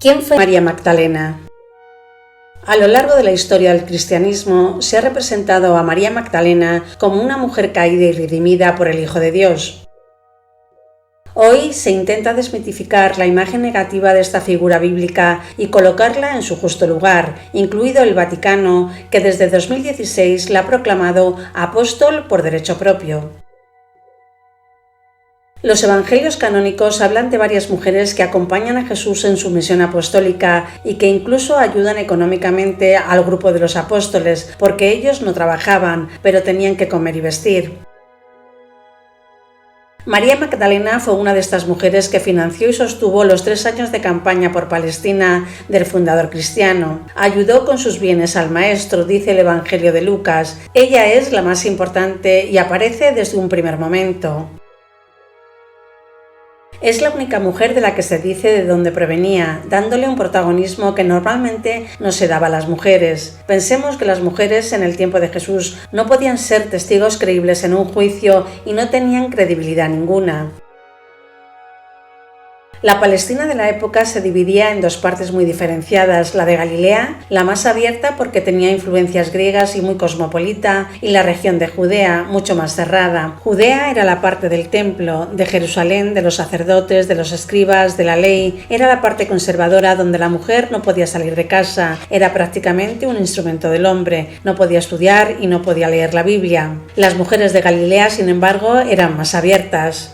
¿Quién fue María Magdalena? A lo largo de la historia del cristianismo se ha representado a María Magdalena como una mujer caída y redimida por el Hijo de Dios. Hoy se intenta desmitificar la imagen negativa de esta figura bíblica y colocarla en su justo lugar, incluido el Vaticano, que desde 2016 la ha proclamado apóstol por derecho propio. Los evangelios canónicos hablan de varias mujeres que acompañan a Jesús en su misión apostólica y que incluso ayudan económicamente al grupo de los apóstoles, porque ellos no trabajaban, pero tenían que comer y vestir. María Magdalena fue una de estas mujeres que financió y sostuvo los 3 años de campaña por Palestina del fundador cristiano. Ayudó con sus bienes al Maestro, dice el Evangelio de Lucas. Ella es la más importante y aparece desde un primer momento. Es la única mujer de la que se dice de dónde provenía, dándole un protagonismo que normalmente no se daba a las mujeres. Pensemos que las mujeres en el tiempo de Jesús no podían ser testigos creíbles en un juicio y no tenían credibilidad ninguna. La Palestina de la época se dividía en 2 partes muy diferenciadas, la de Galilea, la más abierta porque tenía influencias griegas y muy cosmopolita, y la región de Judea, mucho más cerrada. Judea era la parte del templo, de Jerusalén, de los sacerdotes, de los escribas, de la ley, era la parte conservadora donde la mujer no podía salir de casa, era prácticamente un instrumento del hombre, no podía estudiar y no podía leer la Biblia. Las mujeres de Galilea, sin embargo, eran más abiertas.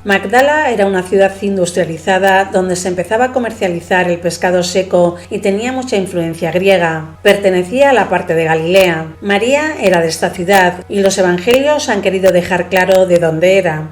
Magdala era una ciudad industrializada donde se empezaba a comercializar el pescado seco y tenía mucha influencia griega. Pertenecía a la parte de Galilea. María era de esta ciudad y los evangelios han querido dejar claro de dónde era.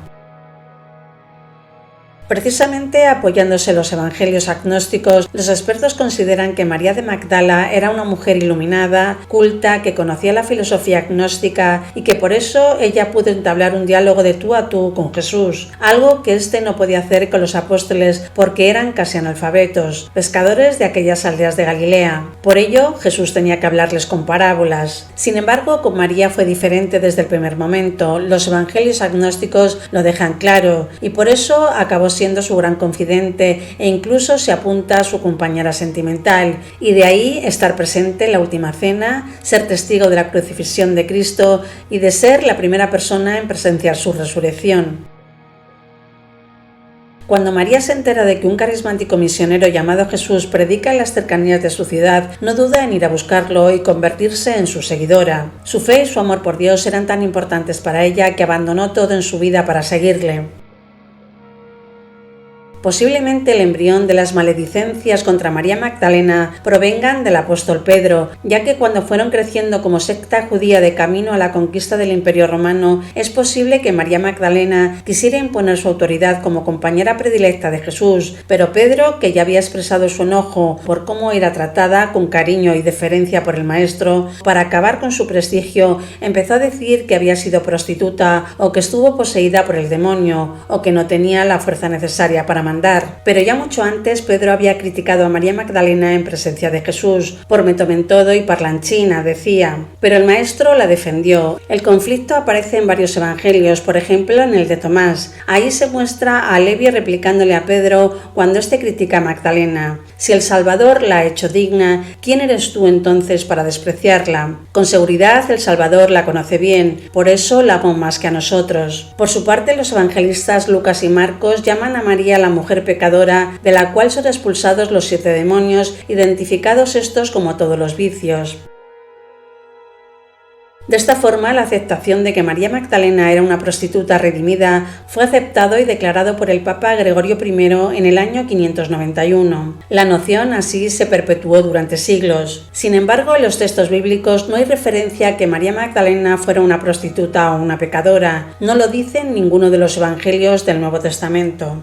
Precisamente apoyándose en los evangelios agnósticos, los expertos consideran que María de Magdala era una mujer iluminada, culta, que conocía la filosofía agnóstica y que por eso ella pudo entablar un diálogo de tú a tú con Jesús, algo que éste no podía hacer con los apóstoles porque eran casi analfabetos, pescadores de aquellas aldeas de Galilea. Por ello, Jesús tenía que hablarles con parábolas. Sin embargo, con María fue diferente desde el primer momento. Los evangelios agnósticos lo dejan claro y por eso acabó siendo su gran confidente e incluso se apunta a su compañera sentimental, y de ahí estar presente en la última cena, ser testigo de la crucifixión de Cristo y de ser la primera persona en presenciar su resurrección. Cuando María se entera de que un carismático misionero llamado Jesús predica en las cercanías de su ciudad, no duda en ir a buscarlo y convertirse en su seguidora. Su fe y su amor por Dios eran tan importantes para ella que abandonó todo en su vida para seguirle. Posiblemente el embrión de las maledicencias contra María Magdalena provengan del apóstol Pedro, ya que cuando fueron creciendo como secta judía de camino a la conquista del Imperio Romano, es posible que María Magdalena quisiera imponer su autoridad como compañera predilecta de Jesús, pero Pedro, que ya había expresado su enojo por cómo era tratada con cariño y deferencia por el maestro, para acabar con su prestigio, empezó a decir que había sido prostituta o que estuvo poseída por el demonio o que no tenía la fuerza necesaria para mandar. Pero ya mucho antes Pedro había criticado a María Magdalena en presencia de Jesús, por metomentodo y parlanchina, decía. Pero el maestro la defendió. El conflicto aparece en varios evangelios, por ejemplo en el de Tomás. Ahí se muestra a Levi replicándole a Pedro cuando éste critica a Magdalena. Si el Salvador la ha hecho digna, ¿quién eres tú entonces para despreciarla? Con seguridad el Salvador la conoce bien, por eso la amó más que a nosotros. Por su parte, los evangelistas Lucas y Marcos llaman a María la mujer pecadora, de la cual son expulsados los 7 demonios, identificados estos como todos los vicios. De esta forma, la aceptación de que María Magdalena era una prostituta redimida fue aceptado y declarado por el Papa Gregorio I en el año 591. La noción así se perpetuó durante siglos. Sin embargo, en los textos bíblicos no hay referencia a que María Magdalena fuera una prostituta o una pecadora. No lo dice en ninguno de los evangelios del Nuevo Testamento.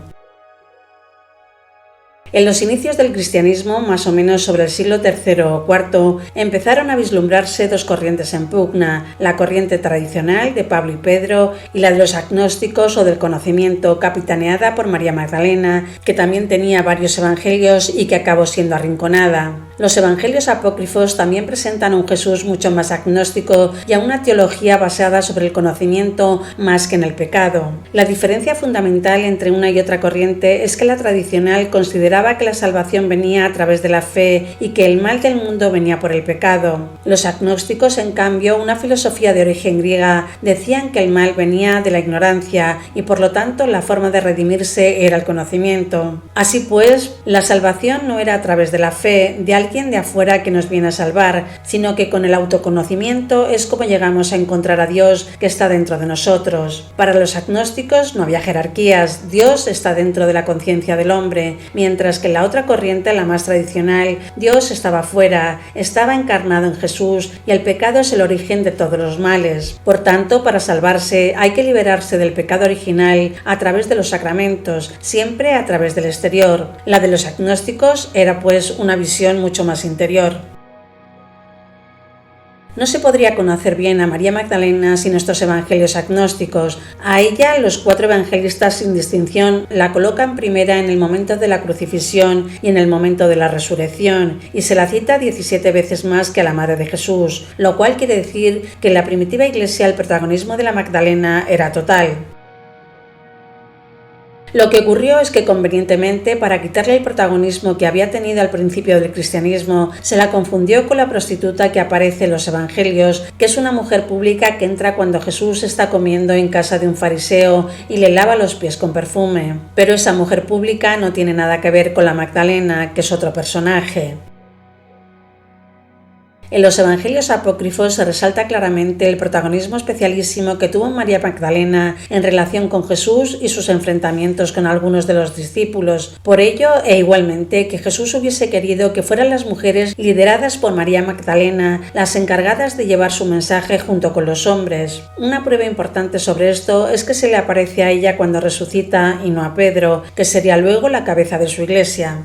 En los inicios del cristianismo, más o menos sobre el siglo III o IV, empezaron a vislumbrarse 2 corrientes en pugna, la corriente tradicional de Pablo y Pedro y la de los agnósticos o del conocimiento, capitaneada por María Magdalena, que también tenía varios evangelios y que acabó siendo arrinconada. Los evangelios apócrifos también presentan a un Jesús mucho más agnóstico y a una teología basada sobre el conocimiento más que en el pecado. La diferencia fundamental entre una y otra corriente es que la tradicional consideraba que la salvación venía a través de la fe y que el mal del mundo venía por el pecado. Los agnósticos, en cambio, una filosofía de origen griega, decían que el mal venía de la ignorancia y por lo tanto la forma de redimirse era el conocimiento. Así pues, la salvación no era a través de la fe de alguien de afuera que nos viene a salvar, sino que con el autoconocimiento es como llegamos a encontrar a Dios que está dentro de nosotros. Para los agnósticos no había jerarquías, Dios está dentro de la conciencia del hombre, mientras que en la otra corriente, la más tradicional, Dios estaba fuera, estaba encarnado en Jesús y el pecado es el origen de todos los males. Por tanto, para salvarse hay que liberarse del pecado original a través de los sacramentos, siempre a través del exterior. La de los agnósticos era pues una visión mucho más interior. No se podría conocer bien a María Magdalena sin estos evangelios agnósticos. A ella, los 4 evangelistas sin distinción la colocan primera en el momento de la crucifixión y en el momento de la resurrección, y se la cita 17 veces más que a la Madre de Jesús, lo cual quiere decir que en la primitiva Iglesia el protagonismo de la Magdalena era total. Lo que ocurrió es que convenientemente, para quitarle el protagonismo que había tenido al principio del cristianismo, se la confundió con la prostituta que aparece en los evangelios, que es una mujer pública que entra cuando Jesús está comiendo en casa de un fariseo y le lava los pies con perfume. Pero esa mujer pública no tiene nada que ver con la Magdalena, que es otro personaje. En los evangelios apócrifos se resalta claramente el protagonismo especialísimo que tuvo María Magdalena en relación con Jesús y sus enfrentamientos con algunos de los discípulos. Por ello, e igualmente, que Jesús hubiese querido que fueran las mujeres lideradas por María Magdalena las encargadas de llevar su mensaje junto con los hombres. Una prueba importante sobre esto es que se le aparece a ella cuando resucita y no a Pedro, que sería luego la cabeza de su iglesia.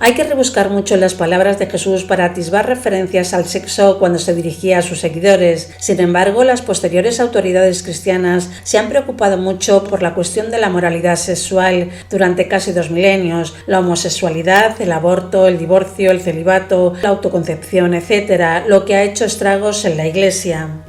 Hay que rebuscar mucho en las palabras de Jesús para atisbar referencias al sexo cuando se dirigía a sus seguidores. Sin embargo, las posteriores autoridades cristianas se han preocupado mucho por la cuestión de la moralidad sexual durante casi 2 milenios, la homosexualidad, el aborto, el divorcio, el celibato, la autoconcepción, etc., lo que ha hecho estragos en la Iglesia.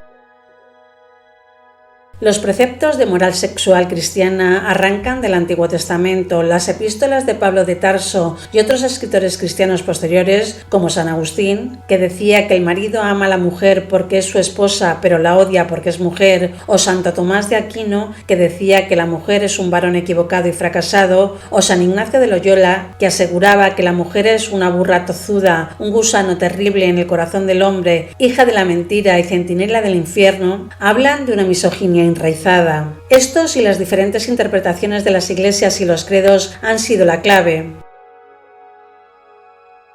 Los preceptos de moral sexual cristiana arrancan del Antiguo Testamento. Las epístolas de Pablo de Tarso y otros escritores cristianos posteriores, como San Agustín, que decía que el marido ama a la mujer porque es su esposa, pero la odia porque es mujer, o Santo Tomás de Aquino, que decía que la mujer es un varón equivocado y fracasado, o San Ignacio de Loyola, que aseguraba que la mujer es una burra tozuda, un gusano terrible en el corazón del hombre, hija de la mentira y centinela del infierno, hablan de una misoginia enraizada. Estos y las diferentes interpretaciones de las iglesias y los credos han sido la clave.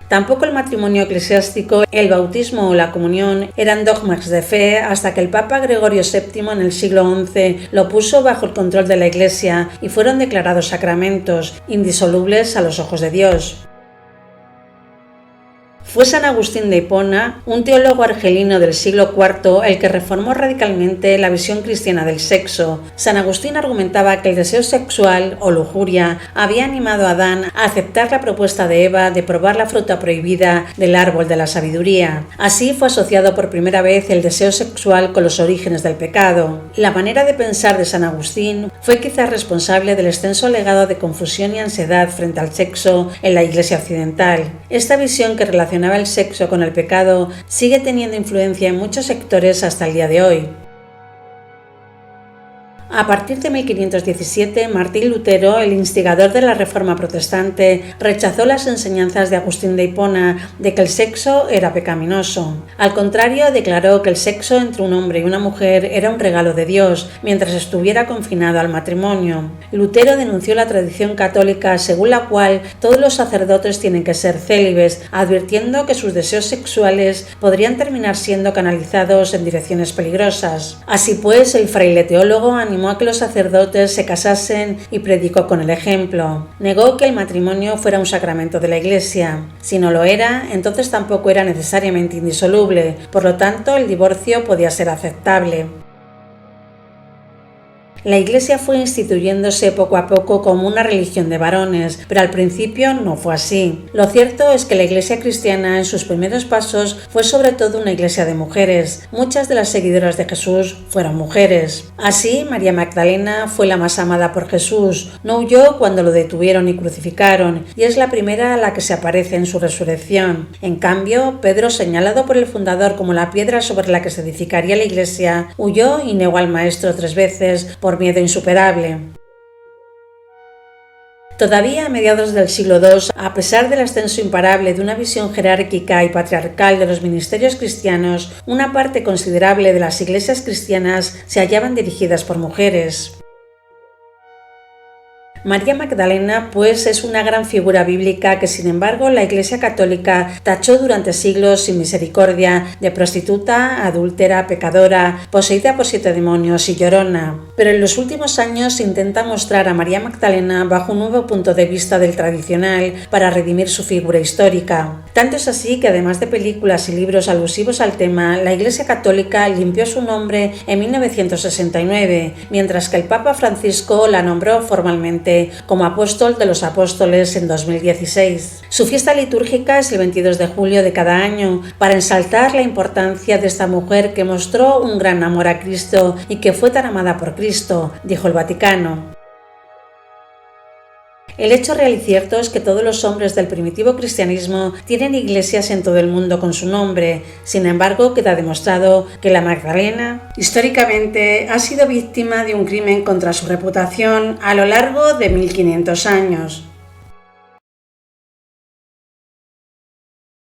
Tampoco el matrimonio eclesiástico, el bautismo o la comunión eran dogmas de fe hasta que el Papa Gregorio VII en el siglo XI lo puso bajo el control de la Iglesia y fueron declarados sacramentos, indisolubles a los ojos de Dios. Fue San Agustín de Hipona, un teólogo argelino del siglo IV, el que reformó radicalmente la visión cristiana del sexo. San Agustín argumentaba que el deseo sexual o lujuria había animado a Adán a aceptar la propuesta de Eva de probar la fruta prohibida del árbol de la sabiduría. Así fue asociado por primera vez el deseo sexual con los orígenes del pecado. La manera de pensar de San Agustín fue quizás responsable del extenso legado de confusión y ansiedad frente al sexo en la Iglesia occidental. Esta visión que relacionaba el sexo con el pecado sigue teniendo influencia en muchos sectores hasta el día de hoy. A partir de 1517, Martín Lutero, el instigador de la Reforma protestante, rechazó las enseñanzas de Agustín de Hipona de que el sexo era pecaminoso. Al contrario, declaró que el sexo entre un hombre y una mujer era un regalo de Dios, mientras estuviera confinado al matrimonio. Lutero denunció la tradición católica según la cual todos los sacerdotes tienen que ser célibes, advirtiendo que sus deseos sexuales podrían terminar siendo canalizados en direcciones peligrosas. Así pues, el fraile teólogo animó a que los sacerdotes se casasen y predicó con el ejemplo. Negó que el matrimonio fuera un sacramento de la Iglesia. Si no lo era, entonces tampoco era necesariamente indisoluble, por lo tanto el divorcio podía ser aceptable. la Iglesia fue instituyéndose poco a poco como una religión de varones, pero al principio no fue así. Lo cierto es que la Iglesia cristiana en sus primeros pasos fue sobre todo una iglesia de mujeres. Muchas de las seguidoras de Jesús fueron mujeres. Así, María Magdalena fue la más amada por Jesús. No huyó cuando lo detuvieron y crucificaron, y es la primera a la que se aparece en su resurrección. En cambio, Pedro, señalado por el fundador como la piedra sobre la que se edificaría la Iglesia, huyó y negó al Maestro 3 veces por miedo insuperable. Todavía a mediados del siglo II, a pesar del ascenso imparable de una visión jerárquica y patriarcal de los ministerios cristianos, una parte considerable de las iglesias cristianas se hallaban dirigidas por mujeres. María Magdalena, pues, es una gran figura bíblica que, sin embargo, la Iglesia Católica tachó durante siglos sin misericordia de prostituta, adúltera, pecadora, poseída por 7 demonios y llorona. Pero en los últimos años se intenta mostrar a María Magdalena bajo un nuevo punto de vista del tradicional para redimir su figura histórica. Tanto es así que, además de películas y libros alusivos al tema, la Iglesia Católica limpió su nombre en 1969, mientras que el Papa Francisco la nombró formalmente como apóstol de los apóstoles en 2016. Su fiesta litúrgica es el 22 de julio de cada año, para ensalzar la importancia de esta mujer que mostró un gran amor a Cristo y que fue tan amada por Cristo, dijo el Vaticano. El hecho real y cierto es que todos los hombres del primitivo cristianismo tienen iglesias en todo el mundo con su nombre. Sin embargo, queda demostrado que la Magdalena históricamente ha sido víctima de un crimen contra su reputación a lo largo de 1500 años.